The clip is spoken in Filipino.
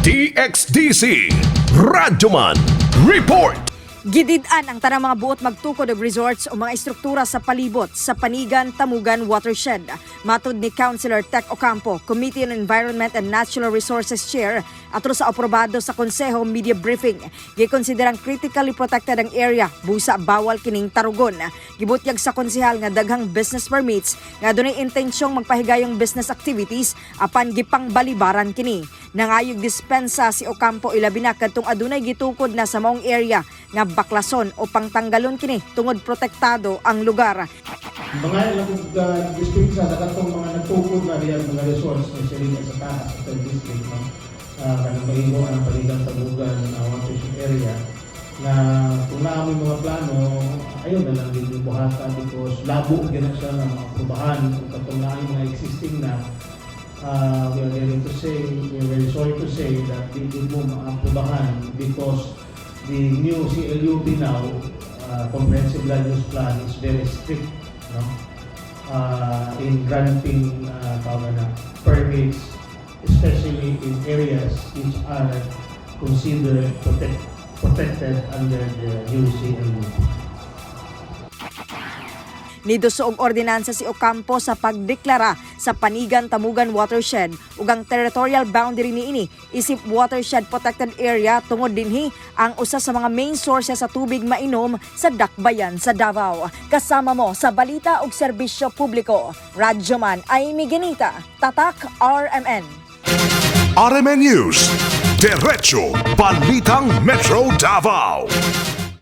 DXDC Radyoman Report. Gidid-an ang tanang mga buot magtukod og resorts o mga istruktura sa palibot sa Panigan, Tamugan Watershed. Matud ni Councilor Tec Ocampo, Committee on Environment and Natural Resources Chair, atro sa aprobado sa Konseho Media Briefing. Gikonsiderang critically protected ang area, busa bawal kining tarugon. Gibutyag sa konsehal nga daghang business permits nga dunay intensyong magpahigayong business activities apan gipang balibaran kini. Nangayog dispensa si Ocampo ilabi na kadtong adunay gitukod na sa maong area nga baklason o pangtanggalon kini tungod protektado ang lugar. Mga ilang dispensa na katong mga nagtukod na diyan mga resorts na sila sa taas sa district, no? Kanang mahigo ang Panigan, Tamugan watershed area na kung naaming mga plano ayun na lang din buhata because labo gina siya ng mga aprobahan kung katong naaming mga existing na we are very sorry to say that di mo maaprobahan because the new CLUP now, Comprehensive Land Use Plan, is very strict, no? In granting permits, especially in areas which are considered protected under the new CLUP. Niduso og ordinansa si Ocampo sa pagdeklara sa Panigan, Tamugan Watershed ug ang territorial boundary niini isip watershed protected area tungod dinhi ang usa sa mga main sources sa tubig mainom sa Dakbayan sa Davao. Kasama mo sa balita ug serbisyo publiko. Radyoman Amy Ginita, Tatak RMN. RMN News. Diretso Balitang Metro Davao.